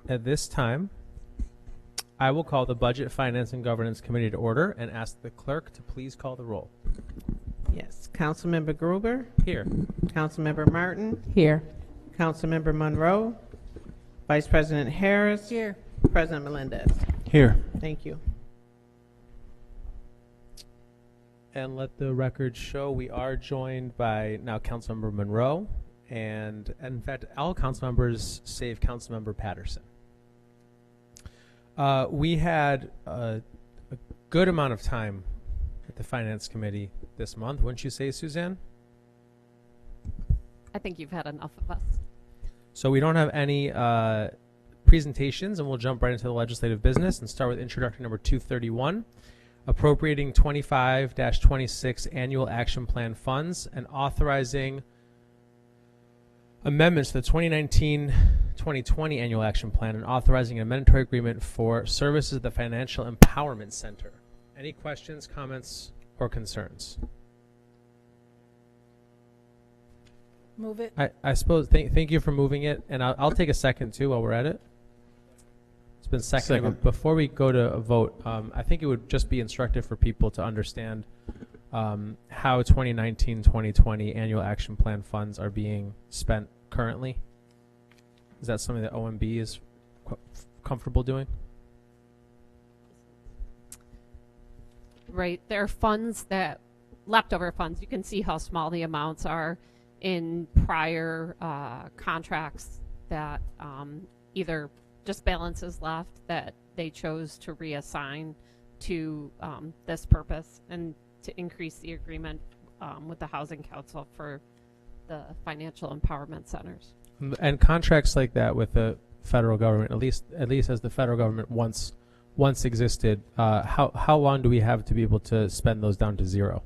At this time, I will call the Budget, Finance, and Governance Committee to order and ask the clerk to please call the roll. Yes. Councilmember Gruber, Here. Councilmember Martin, Here. Councilmember Monroe, Vice President Harris, Here. President Melendez. Here. Thank you. And let the record show we are joined by now Councilmember Monroe, and in fact, all council members save Councilmember Patterson. We had a good amount of time at the Finance Committee this month, wouldn't you say, Suzanne? I think you've had enough of us. So we don't have any presentations, and we'll jump right into the legislative business and start with introductory number 231, appropriating 25-26 annual action plan funds and authorizing amendments to the 2019-2020 annual action plan and authorizing an amendatory agreement for services at the Financial Empowerment Center. Any questions, comments, or concerns? Move it. I suppose, thank you for moving it, and I'll take a second too while we're at it. It's been seconded, but before we go to a vote, I think it would just be instructive for people to understand how 2019-2020 annual action plan funds are being spent currently. Is that something that OMB is comfortable doing? Right. There are funds that, leftover funds, you can see how small the amounts are in prior contracts that either just balances left that they chose to reassign to this purpose and to increase the agreement with the Housing Council for the Financial Empowerment Centers. And contracts like that with the federal government, at least as the federal government once existed, how long do we have to be able to spend those down to zero?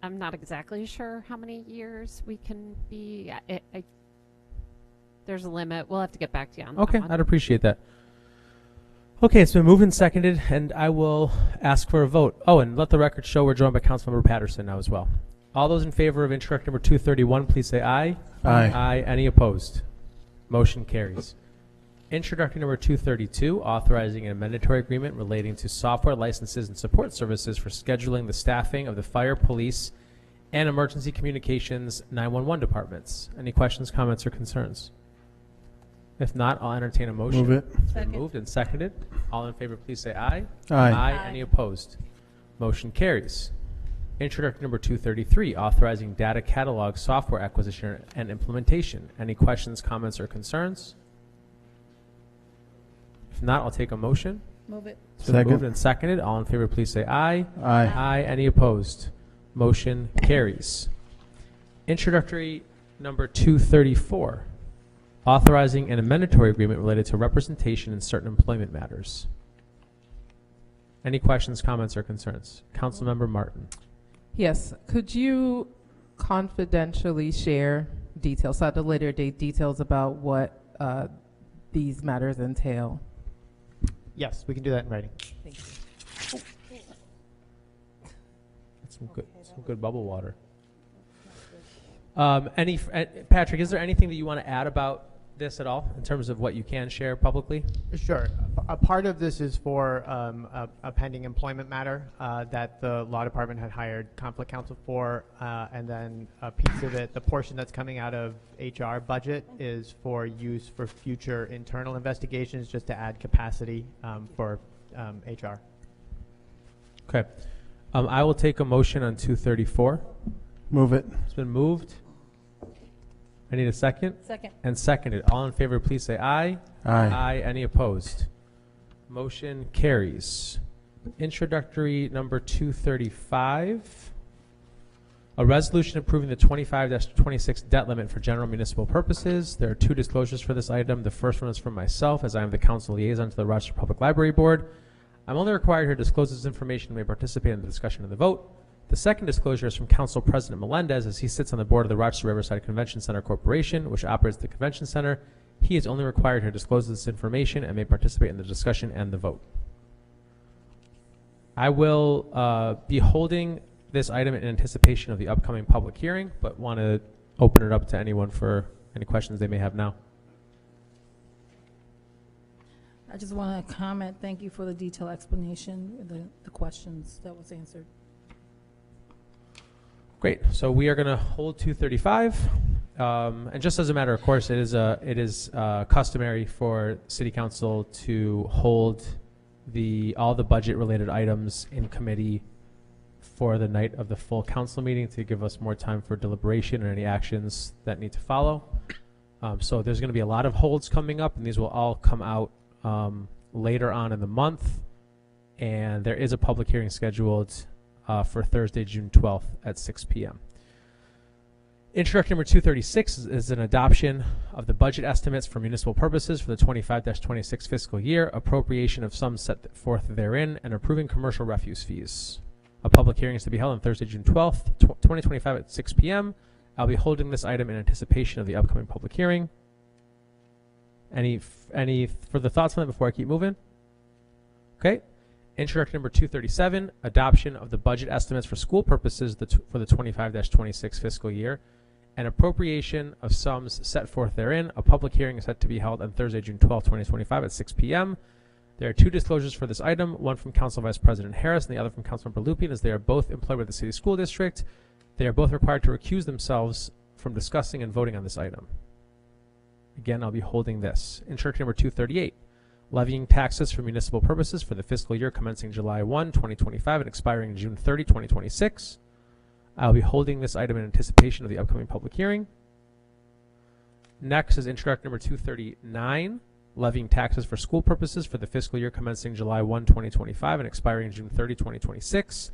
I'm not exactly sure how many years we can be. There's a limit. We'll have to get back to you on that Okay, one. I'd appreciate that. Okay, it's been moved and seconded, and I will ask for a vote. Oh, and let the record show we're joined by Councilmember Patterson now as well. All those in favor of introductory number 231, please say aye. Aye. Aye. Any opposed? Motion carries. Introductory number 232, authorizing an amendatory agreement relating to software licenses and support services for scheduling the staffing of the fire, police, and emergency communications 911 departments. Any questions, comments, or concerns? If not, I'll entertain a motion. Move it. It's been moved and seconded. All in favor, please say aye. Aye. Aye. Any opposed? Motion carries. Introductory number 233, authorizing data catalog software acquisition and implementation. Any questions, comments, or concerns? If not, I'll take a motion. Move it. It's been Second. moved and seconded. All in favor, please say aye. Aye. Aye. Any opposed? Motion carries. Introductory number 234, authorizing an amendatory agreement related to representation in certain employment matters. Any questions, comments, or concerns? Councilmember Martin. Yes. Could you confidentially share details, at a later date, details about what these matters entail? Yes, we can do that in writing. Thank you. That's some good bubble water. Patrick, is there anything that you want to add about this at all in terms of what you can share publicly? Sure. A part of this is for a pending employment matter that the law department had hired conflict counsel for, and then a piece of it, the portion that's coming out of HR budget, is for use for future internal investigations, just to add capacity for HR. Okay. I will take a motion on 234. Move it. It's been moved. I need a second. Second. And seconded. All in favor, please say aye. Aye. Aye. Any opposed? Motion carries. Introductory number 235. A resolution approving the 25-26 debt limit for general municipal purposes. There are two disclosures for this item. The first one is from myself, as I am the council liaison to the Rochester Public Library Board. I'm only required here to disclose this information and may participate in the discussion of the vote. The second disclosure is from Council President Melendez, as he sits on the board of the Rochester Riverside Convention Center Corporation, which operates the convention center. He is only required to disclose this information and may participate in the discussion and the vote. I will be holding this item in anticipation of the upcoming public hearing, but want to open it up to anyone for any questions they may have now. I just want to comment, thank you for the detailed explanation, the questions that was answered. Great. So we are going to hold 235. And just as a matter of course, it is customary for City Council to hold all the budget related items in committee for the night of the full council meeting to give us more time for deliberation and any actions that need to follow. So there's going to be a lot of holds coming up, and these will all come out later on in the month. And there is a public hearing scheduled for Thursday, June 12th at 6 p.m. Introduction number 236 is an adoption of the budget estimates for municipal purposes for the 25-26 fiscal year, appropriation of sums set forth therein, and approving commercial refuse fees. A public hearing is to be held on Thursday, June 12th, 2025 at 6 p.m. I'll be holding this item in anticipation of the upcoming public hearing. Any further thoughts on that before I keep moving? Okay. Introduction number 237, adoption of the budget estimates for school purposes for the 25-26 fiscal year, and appropriation of sums set forth therein. A public hearing is set to be held on Thursday, June 12, 2025 at 6 p.m. There are two disclosures for this item, one from Council Vice President Harris and the other from Councilmember Lupien, as they are both employed by the City School District. They are both required to recuse themselves from discussing and voting on this item. Again, I'll be holding this. Introduction number 238, levying taxes for municipal purposes for the fiscal year commencing July 1, 2025 and expiring June 30, 2026. I'll be holding this item in anticipation of the upcoming public hearing. Next is introduction number 239, levying taxes for school purposes for the fiscal year commencing July 1, 2025 and expiring June 30, 2026.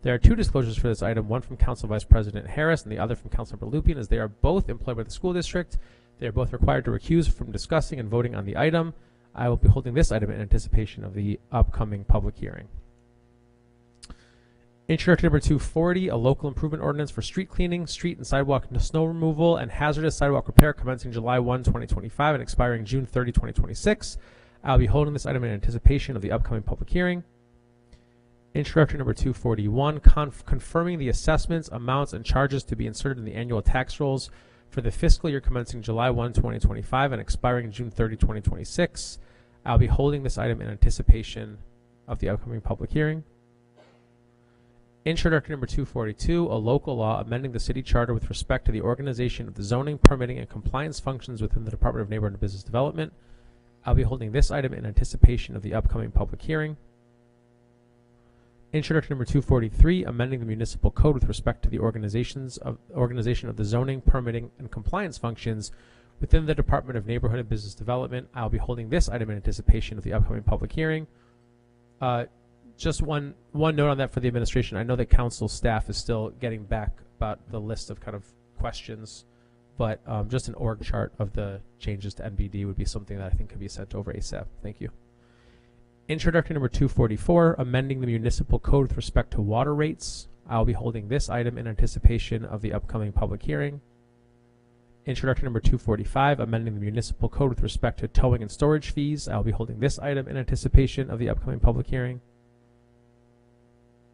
There are two disclosures for this item, one from Council Vice President Harris and the other from Councilmember Lupien, as they are both employed by the school district. They are both required to recuse from discussing and voting on the item. I will be holding this item in anticipation of the upcoming public hearing. Introduction number 240, a local improvement ordinance for street cleaning, street and sidewalk snow removal, and hazardous sidewalk repair commencing July 1, 2025 and expiring June 30, 2026. I'll be holding this item in anticipation of the upcoming public hearing. Introduction number 241, confirming the assessments, amounts, and charges to be inserted in the annual tax rolls for the fiscal year commencing July 1, 2025 and expiring June 30, 2026. I'll be holding this item in anticipation of the upcoming public hearing. Introduction number 242, a local law amending the city charter with respect to the organization of the zoning, permitting, and compliance functions within the Department of Neighborhood and Business Development. I'll be holding this item in anticipation of the upcoming public hearing. Introduction number 243, amending the municipal code with respect to the organization of the zoning, permitting, and compliance functions within the Department of Neighborhood and Business Development. I'll be holding this item in anticipation of the upcoming public hearing. Just one note on that for the administration. I know that council staff is still getting back about the list of kind of questions, but just an org chart of the changes to NBD would be something that I think could be sent over ASAP. Thank you. Introduction number 244, amending the municipal code with respect to water rates. I'll be holding this item in anticipation of the upcoming public hearing. Introduction number 245, amending the municipal code with respect to towing and storage fees. I'll be holding this item in anticipation of the upcoming public hearing.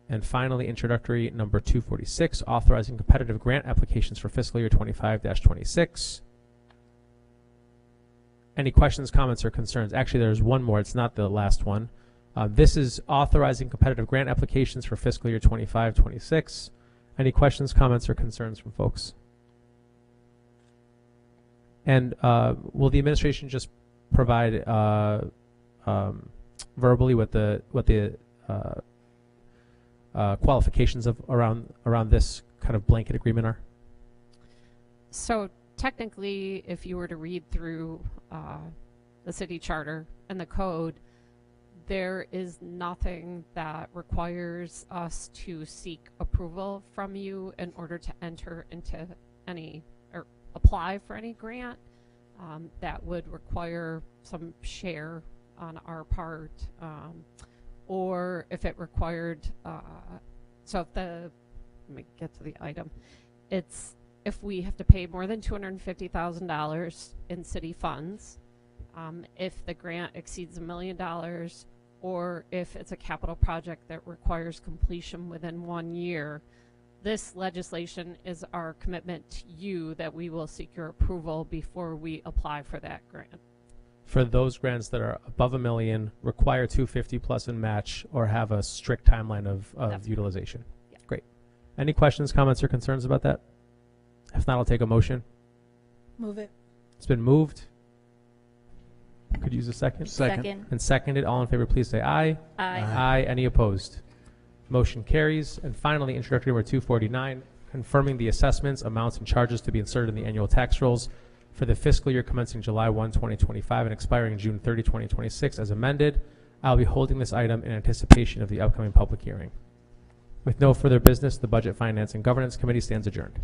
And finally, introductory number 246, authorizing competitive grant applications for fiscal year 25-26. Any questions, comments, or concerns? Actually, there's one more. It's not the last one. This is authorizing competitive grant applications for fiscal year 25-26. Any questions, comments, or concerns from folks? And will the administration just provide verbally what the qualifications of around this kind of blanket agreement are? So technically, if you were to read through the city charter and the code, there is nothing that requires us to seek approval from you in order to enter into any or apply for any grant. That would require some share on our part, or if it required, so if let me get to the item, it's if we have to pay more than $250,000 in city funds, if the grant exceeds $1 million, or if it's a capital project that requires completion within 1 year. This legislation is our commitment to you that we will seek your approval before we apply for that grant. for those grants that are above $1 million, require 250 plus in match, or have a strict timeline of That's- utilization. Yeah. Great. Any questions, comments, or concerns about that? If not, I'll take a motion. Move it. It's been moved. Could use a second. Second. And seconded. All in favor, please say aye. Aye. Aye. Any opposed? Motion carries. And finally, introductory number 249, confirming the assessments, amounts, and charges to be inserted in the annual tax rolls for the fiscal year commencing July 1, 2025 and expiring June 30, 2026 as amended. I'll be holding this item in anticipation of the upcoming public hearing. With no further business, the Budget, Finance, and Governance Committee stands adjourned.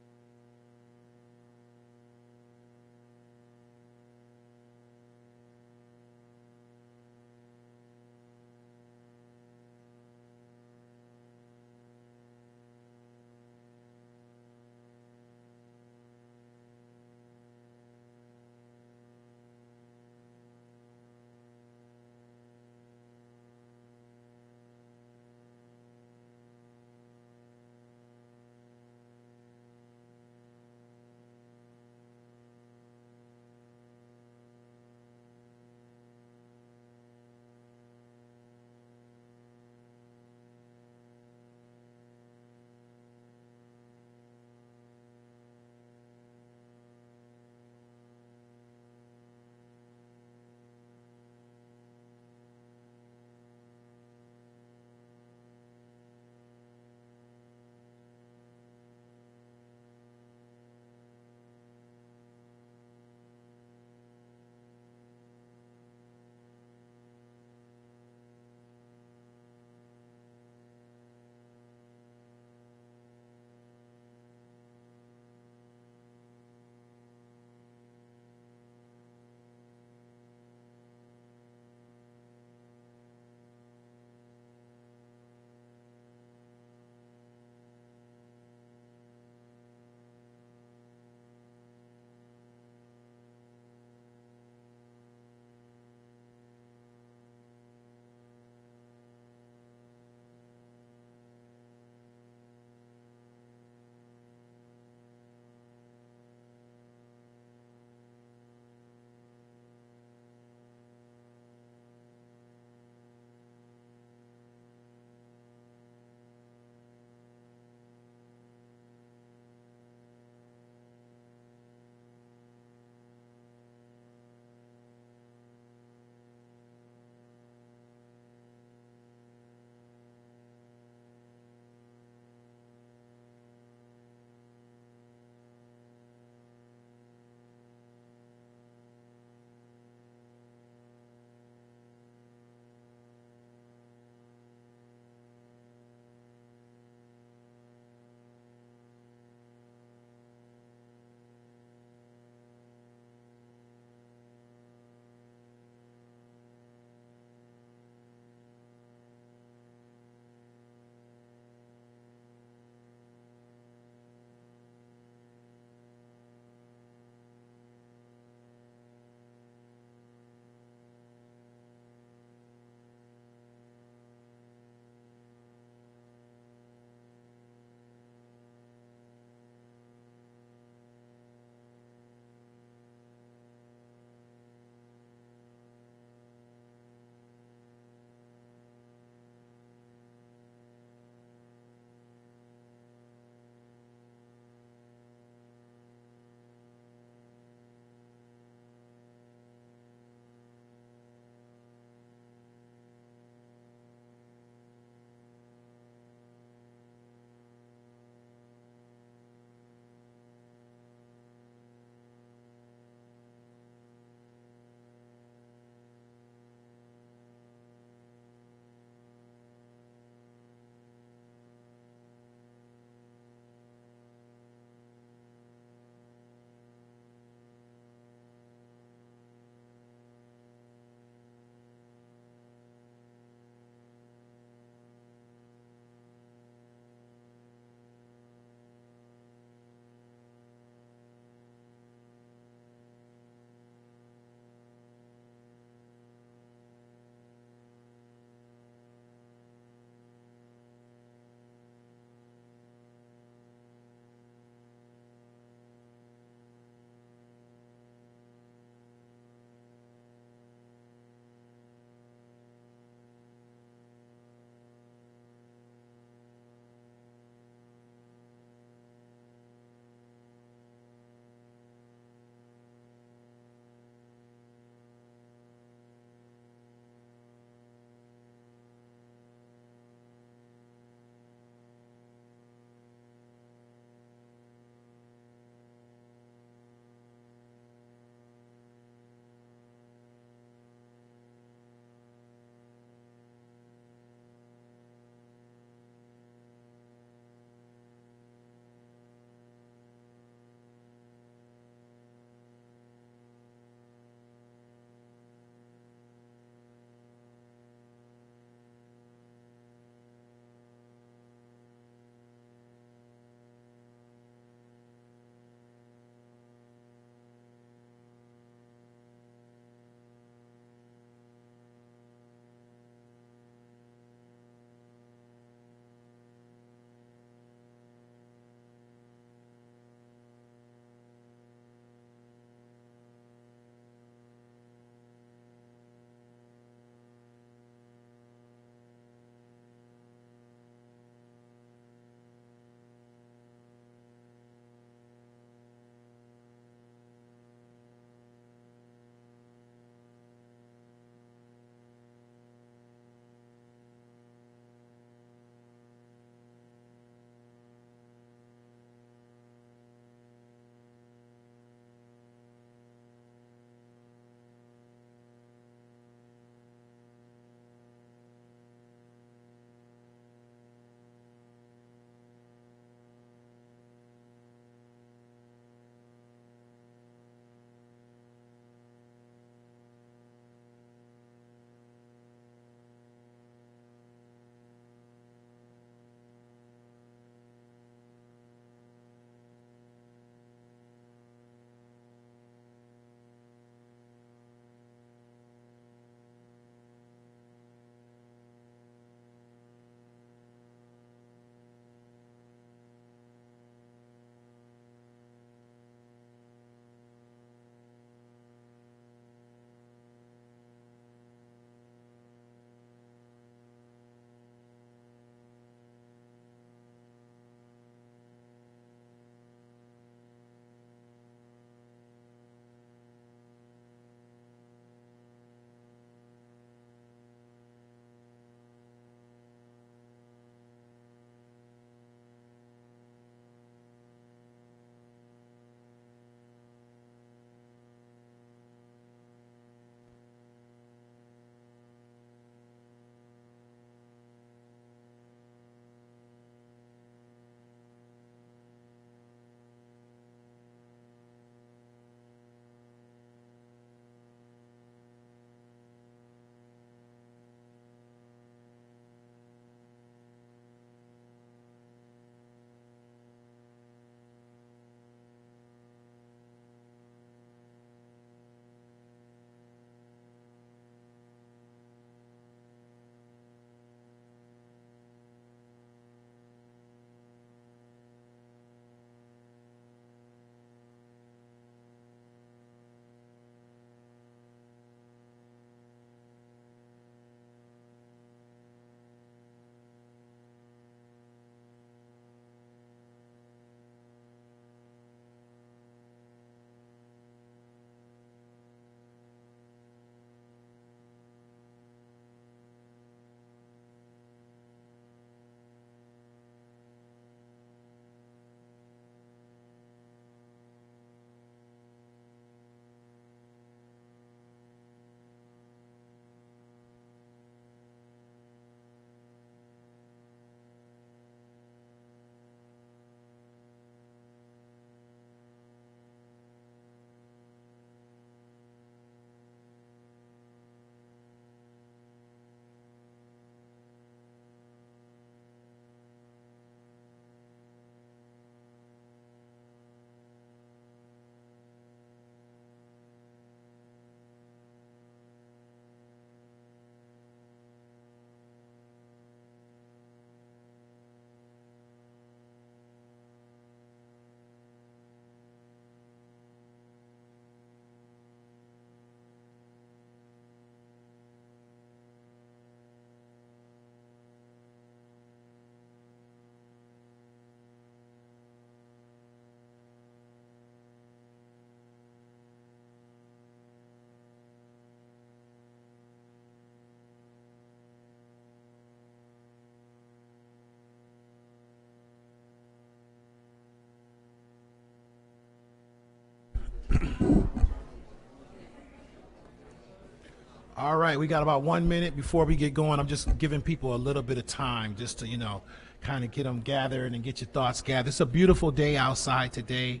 All right, we got about 1 minute before we get going. I'm just giving people a little bit of time just to, kind of get them gathered and get your thoughts gathered. It's a beautiful day outside today.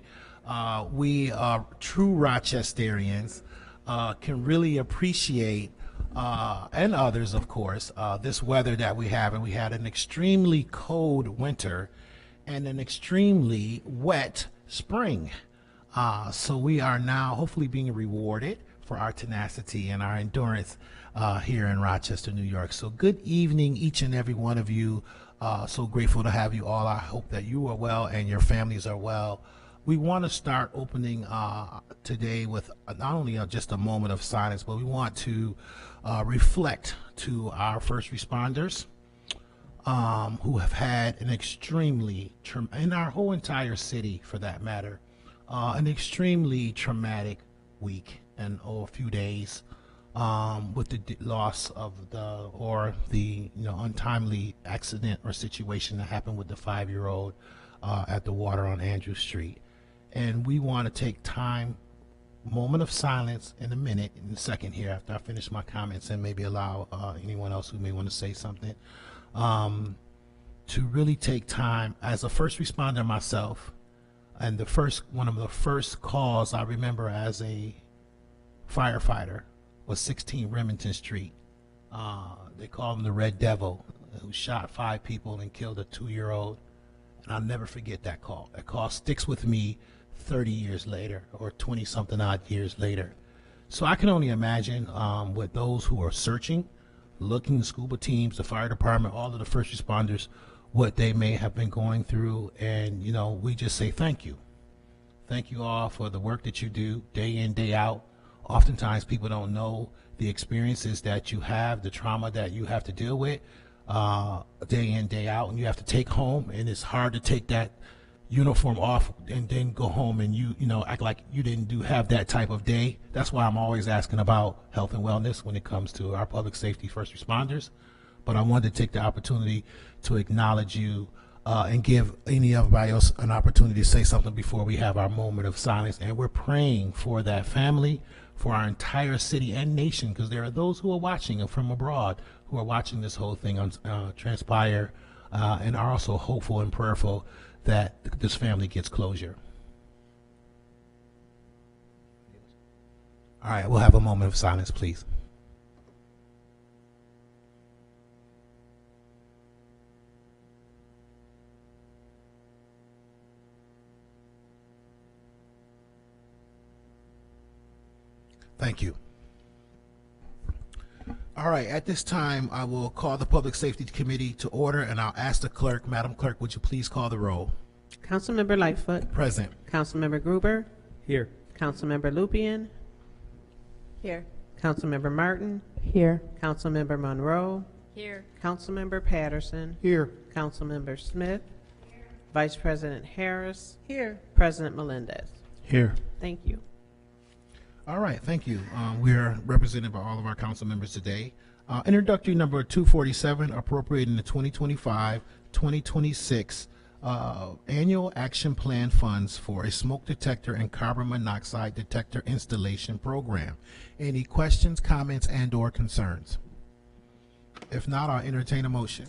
We true Rochesterians can really appreciate, and others, of course, this weather that we have. And we had an extremely cold winter and an extremely wet spring. So we are now hopefully being rewarded for our tenacity and our endurance here in Rochester, New York. So good evening, each and every one of you. So grateful to have you all. I hope that you are well and your families are well. We want to start opening today with not only just a moment of silence, but we want to reflect to our first responders who have had an extremely, in our whole entire city for that matter, an extremely traumatic week and a few days with the loss of the untimely accident or situation that happened with the 5-year-old at the water on Andrew Street. And we want to take time, moment of silence in a second here after I finish my comments, and maybe allow anyone else who may want to say something to really take time as a first responder myself. And one of the first calls I remember as a firefighter was 16 Remington Street. They called him the Red Devil, who shot 5 people and killed a 2-year-old. And I'll never forget that call. That call sticks with me 30 years later, or 20-something odd years later. So I can only imagine with those who are searching, looking, the scuba teams, the fire department, all of the first responders, what they may have been going through. And, we just say thank you. Thank you all for the work that you do day in, day out. Oftentimes people don't know the experiences that you have, the trauma that you have to deal with day in, day out, and you have to take home. And it's hard to take that uniform off and then go home and act like you didn't have that type of day. That's why I'm always asking about health and wellness when it comes to our public safety first responders. But I wanted to take the opportunity to acknowledge you and give everybody else an opportunity to say something before we have our moment of silence. And we're praying for that family, for our entire city and nation, because there are those who are watching from abroad who are watching this whole thing transpire and are also hopeful and prayerful that this family gets closure. All right, we'll have a moment of silence, please. Thank you. All right, at this time, I will call the Public Safety Committee to order, and I'll ask the clerk, Madam Clerk, would you please call the roll? Councilmember Lightfoot. Present. Councilmember Gruber. Here. Councilmember Lupian. Here. Councilmember Martin. Here. Councilmember Monroe. Here. Councilmember Patterson. Here. Councilmember Smith. Vice President Harris. Here. President Melendez. Here. Thank you. All right, thank you. We are represented by all of our council members today. Introductory number 247, appropriating the 2025-2026 annual action plan funds for a smoke detector and carbon monoxide detector installation program. Any questions, comments, and/or concerns? If not, I'll entertain a motion.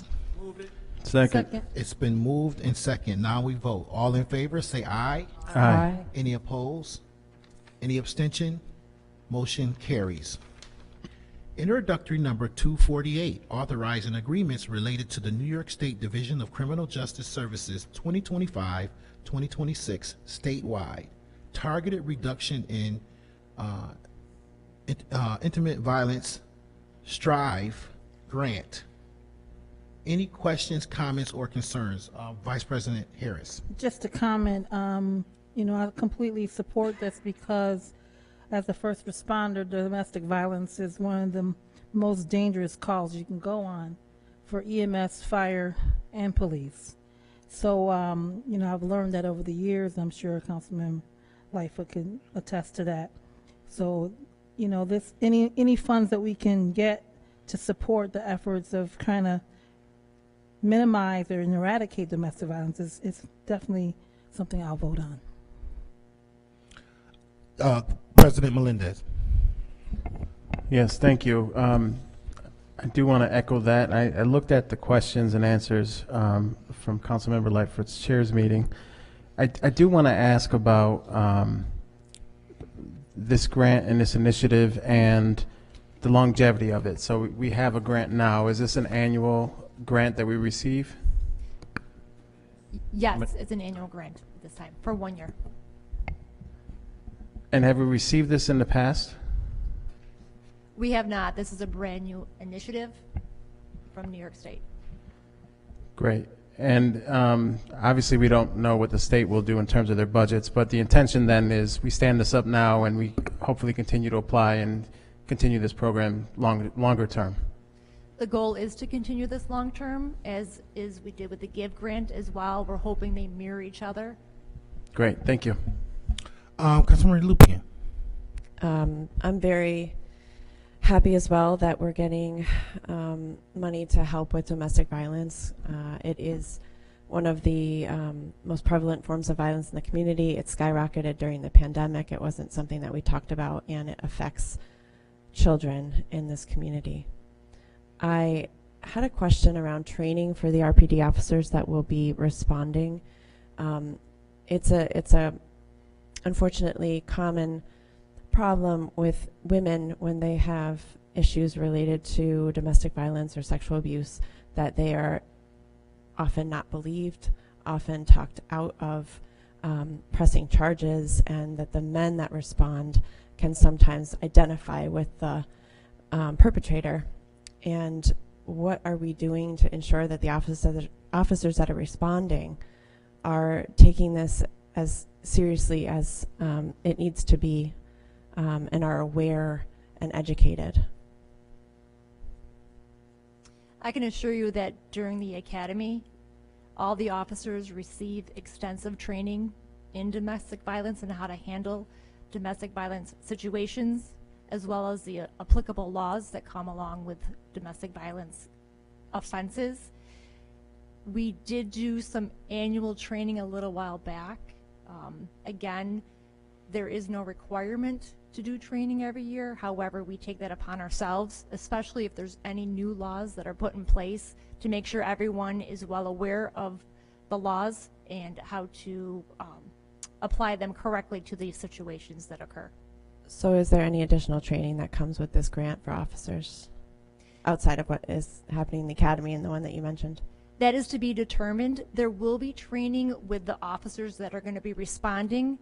Second. It's been moved and second. Now we vote. All in favor, say aye. Aye. Any opposed? Any abstention? Motion carries. Introductory number 248, authorizing agreements related to the New York State Division of Criminal Justice Services 2025-2026 statewide targeted reduction in intimate violence strive grant. Any questions, comments, or concerns? Vice President Harris. Just to comment, I completely support this because as a first responder, domestic violence is one of the most dangerous calls you can go on for EMS, fire, and police. So, I've learned that over the years. I'm sure Councilman Lightfoot can attest to that. So, this any funds that we can get to support the efforts of trying to minimize or eradicate domestic violence is definitely something I'll vote on. President Melendez. Yes, thank you. I do want to echo that. I looked at the questions and answers from Councilmember Lightfoot's chair's meeting. I do want to ask about this grant and this initiative and the longevity of it. So we have a grant now. Is this an annual grant that we receive? Yes, it's an annual grant this time for 1 year. And have we received this in the past? We have not. This is a brand new initiative from New York State. Great. And obviously we don't know what the state will do in terms of their budgets, but the intention then is we stand this up now and we hopefully continue to apply and continue this program longer term. The goal is to continue this long term, as is we did with the GIVE grant as well. We're hoping they mirror each other. Great. Thank you. Councilmember Lupien. I'm very happy as well that we're getting money to help with domestic violence. It is one of the most prevalent forms of violence in the community. It skyrocketed during the pandemic. It wasn't something that we talked about, and it affects children in this community. I had a question around training for the RPD officers that will be responding. It's a unfortunately common problem with women when they have issues related to domestic violence or sexual abuse, that they are often not believed, often talked out of pressing charges, and that the men that respond can sometimes identify with the perpetrator. And what are we doing to ensure that the officers that are responding are taking this as seriously as it needs to be, and are aware and educated? I can assure you that during the academy, all the officers receive extensive training in domestic violence and how to handle domestic violence situations, as well as the applicable laws that come along with domestic violence offenses. We did do some annual training a little while back. Again, there is no requirement to do training every year. However, we take that upon ourselves, especially if there's any new laws that are put in place, to make sure everyone is well aware of the laws and how to apply them correctly to these situations that occur. So is there any additional training that comes with this grant for officers outside of what is happening in the academy and the one that you mentioned? That is to be determined. There will be training with the officers that are going to be responding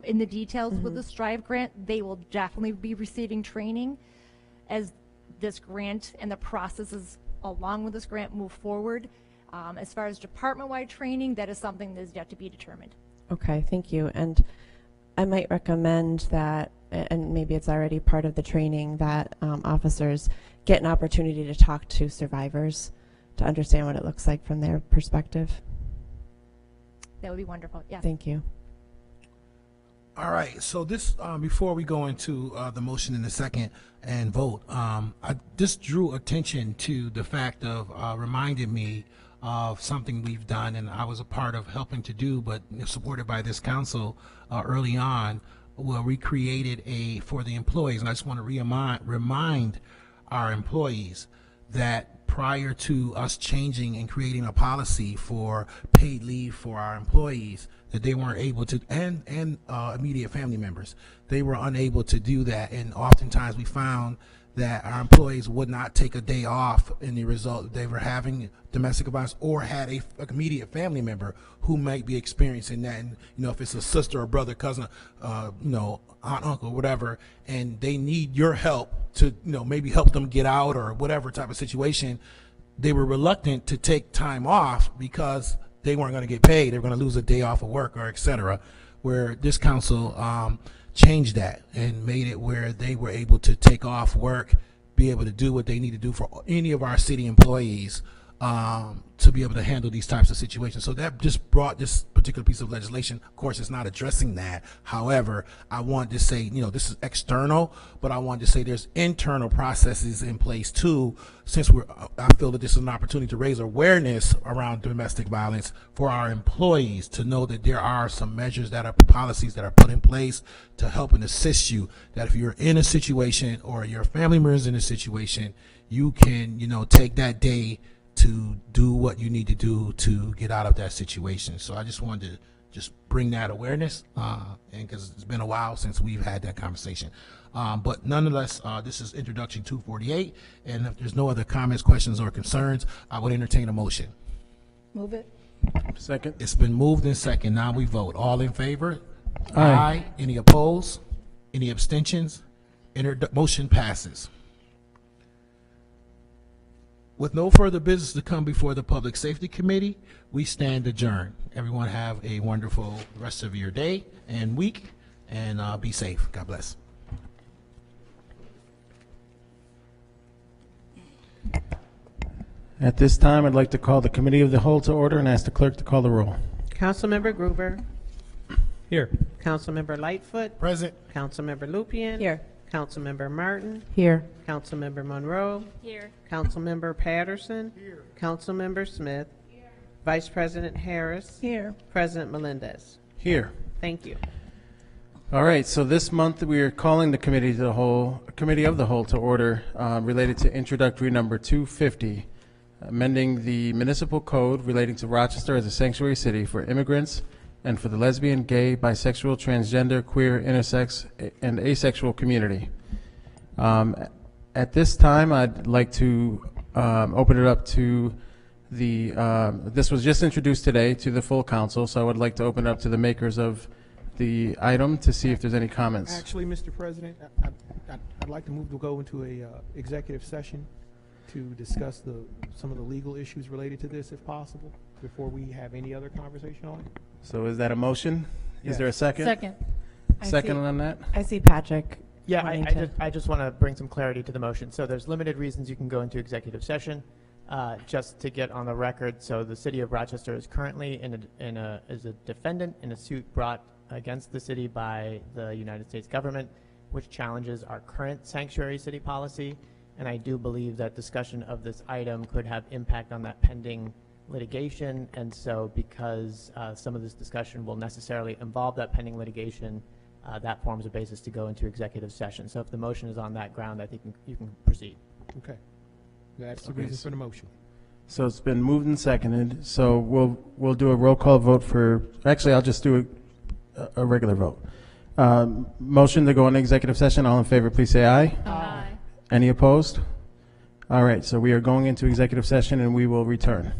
in the details with the Strive grant. They will definitely be receiving training as this grant and the processes along with this grant move forward. As far as department-wide training, that is something that is yet to be determined. Okay, thank you. And I might recommend that, and maybe it's already part of the training, that officers get an opportunity to talk to survivors to understand what it looks like from their perspective. That would be wonderful. Yeah. Thank you. All right, so this, before we go into the motion in a second and vote, I just drew attention to the fact of, reminded me of something we've done and I was a part of helping to do, but supported by this council early on, where we created for the employees, and I just want to remind our employees that prior to us changing and creating a policy for paid leave for our employees, that they weren't able to, and immediate family members, they were unable to do that. And oftentimes we found that our employees would not take a day off in the result they were having domestic violence or had a immediate family member who might be experiencing that. And, you know, if it's a sister or brother, cousin, you know, aunt, uncle, whatever, and they need your help to, you know, maybe help them get out or whatever type of situation, they were reluctant to take time off because they weren't going to get paid. They were going to lose a day off of work or et cetera, where this council changed that and made it where they were able to take off work, be able to do what they need to do for any of our city employees to be able to handle these types of situations. So that just brought this particular particular piece of legislation. Of course, it's not addressing that. However, I want to say, this is external, but I want to say there's internal processes in place too, since I feel that this is an opportunity to raise awareness around domestic violence for our employees, to know that there are some measures that are policies that are put in place to help and assist you, that if you're in a situation or your family member is in a situation, you can, take that day to do what you need to do to get out of that situation. So I just wanted to just bring that awareness, and because it's been a while since we've had that conversation. But nonetheless, this is introduction 248, and if there's no other comments, questions, or concerns, I would entertain a motion. Move it. Second. It's been moved and second. Now we vote. All in favor? Aye. Any opposed? Any abstentions? Motion passes. With no further business to come before the Public Safety Committee, we stand adjourned. Everyone have a wonderful rest of your day and week, and be safe. God bless. At this time, I'd like to call the Committee of the Whole to order and ask the clerk to call the roll. Councilmember Gruber, Here. Councilmember Lightfoot, Present. Councilmember Lupien. Here. Councilmember Martin, Here. Councilmember Monroe, Here. Councilmember Patterson, Councilmember Smith, Vice President Harris, Here. President Melendez. Here. Thank you. All right, so this month we are calling the Committee of the Whole to order related to introductory number 250, amending the municipal code relating to Rochester as a sanctuary city for immigrants and for the lesbian, gay, bisexual, transgender, queer, intersex, and asexual community. At this time, I'd like to open it up to the, this was just introduced today to the full council, so I would like to open it up to the makers of the item to see if there's any comments. Actually, Mr. President, I'd like to move to go into a executive session to discuss some of the legal issues related to this, if possible, before we have any other conversation on it. So is that a motion? Is there a second? Second. Second on that? I see Patrick. Yeah, wanting I to- just want to bring some clarity to the motion. So there's limited reasons you can go into executive session. Just to get on the record, so the city of Rochester is currently is a defendant in a suit brought against the city by the United States government, which challenges our current sanctuary city policy. And I do believe that discussion of this item could have impact on that pending litigation. And so because some of this discussion will necessarily involve that pending litigation, that forms a basis to go into executive session. So if the motion is on that ground, I think you can proceed. Okay. That's the reason for the motion. So it's been moved and seconded, so we'll do a roll call vote for, actually, I'll just do a regular vote. Motion to go into executive session, all in favor, please say aye. Aye. Any opposed? All right, so we are going into executive session and we will return.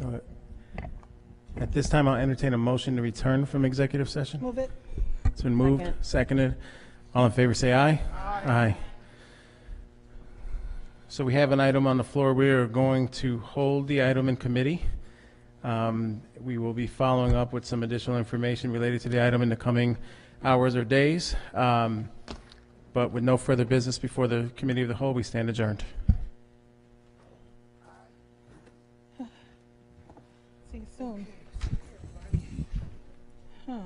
So at this time, I'll entertain a motion to return from executive session. Move it. It's been moved, Second. seconded. All in favor, say aye. Aye. So we have an item on the floor. We are going to hold the item in committee. We will be following up with some additional information related to the item in the coming hours or days. But with no further business before the committee of the whole, we stand adjourned. See you soon. Huh.